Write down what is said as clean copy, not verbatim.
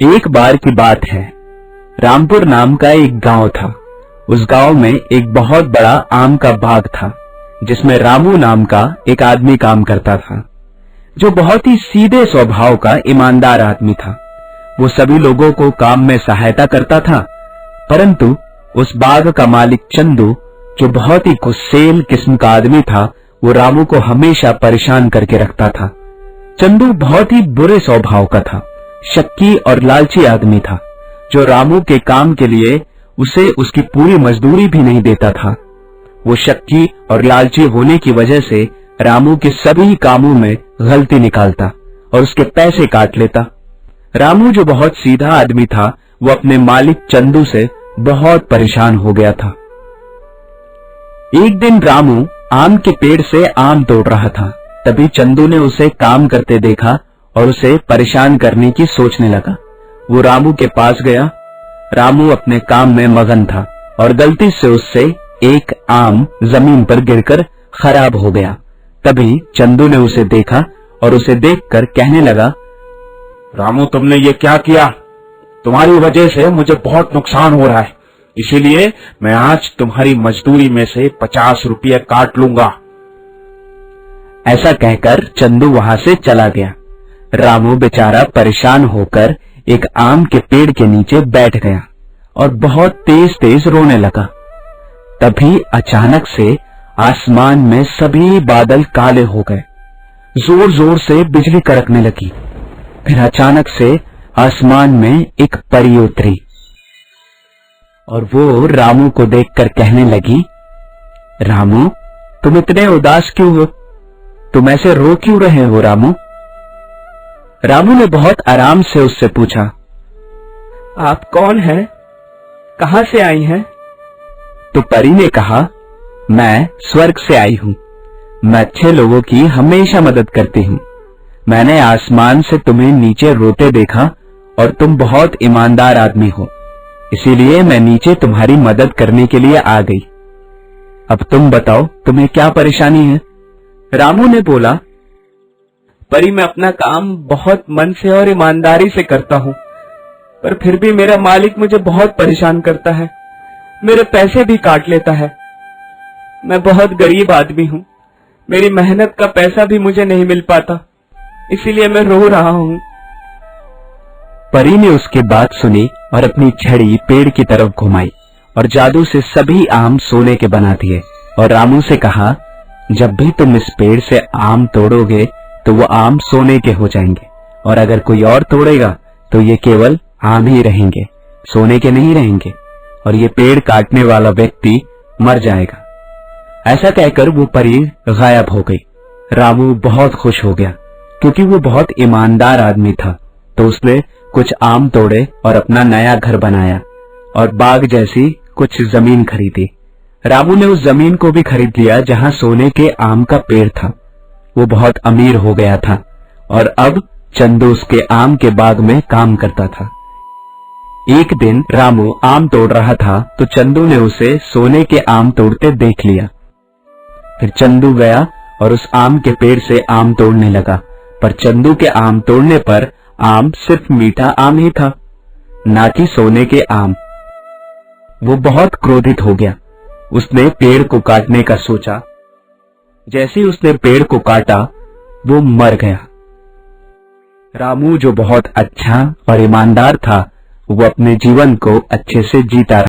एक बार की बात है, रामपुर नाम का एक गांव था। उस गांव में एक बहुत बड़ा आम का बाग था, जिसमें रामू नाम का एक आदमी काम करता था, जो बहुत ही सीधे स्वभाव का ईमानदार आदमी था। वो सभी लोगों को काम में सहायता करता था, परंतु उस बाग का मालिक चंदू, जो बहुत ही गुस्सैल किस्म का आदमी था, वो रामू को हमेशा परेशान करके रखता था। चंदू बहुत ही बुरे स्वभाव का था, शक्की और लालची आदमी था, जो रामू के काम के लिए उसे उसकी पूरी मजदूरी भी नहीं देता था। वो शक्की और लालची होने की वजह से रामू के सभी कामों में गलती निकालता और उसके पैसे काट लेता। रामू, जो बहुत सीधा आदमी था, वो अपने मालिक चंदू से बहुत परेशान हो गया था। एक दिन रामू आम के पेड़ से आम तोड़ रहा था। तभी चंदू ने उसे काम करते देखा और उसे परेशान करने की सोचने लगा। वो रामू के पास गया। रामू अपने काम में मगन था और गलती से उससे एक आम जमीन पर गिरकर खराब हो गया। तभी चंदू ने उसे देखा और उसे देखकर कहने लगा, रामू, तुमने ये क्या किया? तुम्हारी वजह से मुझे बहुत नुकसान हो रहा है, इसीलिए मैं आज तुम्हारी मजदूरी में से 50 रुपये काट लूंगा। ऐसा कहकर चंदू वहां से चला गया। रामू बेचारा परेशान होकर एक आम के पेड़ के नीचे बैठ गया और बहुत तेज तेज रोने लगा। तभी अचानक से आसमान में सभी बादल काले हो गए। जोर जोर से बिजली कड़कने लगी। फिर अचानक से आसमान में एक परी उतरी और वो रामू को देखकर कहने लगी, रामू, तुम इतने उदास क्यों हो? तुम ऐसे रो क्यों रहे हो रामू? रामू ने बहुत आराम से उससे पूछा, आप कौन हैं? कहां से आई हैं? तो परी ने कहा, मैं स्वर्ग से आई हूं। मैं अच्छे लोगों की हमेशा मदद करती हूं। मैंने आसमान से तुम्हें नीचे रोते देखा और तुम बहुत ईमानदार आदमी हो, इसीलिए मैं नीचे तुम्हारी मदद करने के लिए आ गई। अब तुम बताओ, तुम्हें क्या परेशानी है? रामू ने बोला, परी, मैं अपना काम बहुत मन से और ईमानदारी से करता हूँ, पर फिर भी मेरा मालिक मुझे बहुत परेशान करता है। मेरे पैसे भी काट लेता है। मैं बहुत गरीब आदमी हूँ। मेरी मेहनत का पैसा भी मुझे नहीं मिल पाता, इसीलिए मैं रो रहा हूँ। परी ने उसकी बात सुनी और अपनी छड़ी पेड़ की तरफ घुमाई और जादू से सभी आम सोने के बना दिए और रामू से कहा, जब भी तुम इस पेड़ से आम तोड़ोगे तो वो आम सोने के हो जाएंगे, और अगर कोई और तोड़ेगा तो ये केवल आम ही रहेंगे, सोने के नहीं रहेंगे, और ये पेड़ काटने वाला व्यक्ति मर जाएगा। ऐसा कहकर वो परी गायब हो गई। रामू बहुत खुश हो गया, क्योंकि वो बहुत ईमानदार आदमी था। तो उसने कुछ आम तोड़े और अपना नया घर बनाया और बाग जैसी कुछ जमीन खरीदी। रामू ने उस जमीन को भी खरीद लिया जहां सोने के आम का पेड़ था। वो बहुत अमीर हो गया था और अब चंदू उसके आम के बाग में काम करता था। एक दिन रामू आम तोड़ रहा था तो चंदू ने उसे सोने के आम तोड़ते देख लिया। फिर चंदू गया और उस आम के पेड़ से आम तोड़ने लगा, पर चंदू के आम तोड़ने पर आम सिर्फ मीठा आम ही था, ना कि सोने के आम। वो बहुत क्रोधित हो गया। उसने पेड़ को काटने का सोचा। जैसे ही उसने पेड़ को काटा, वो मर गया। रामू, जो बहुत अच्छा और ईमानदार था, वो अपने जीवन को अच्छे से जीता रहा।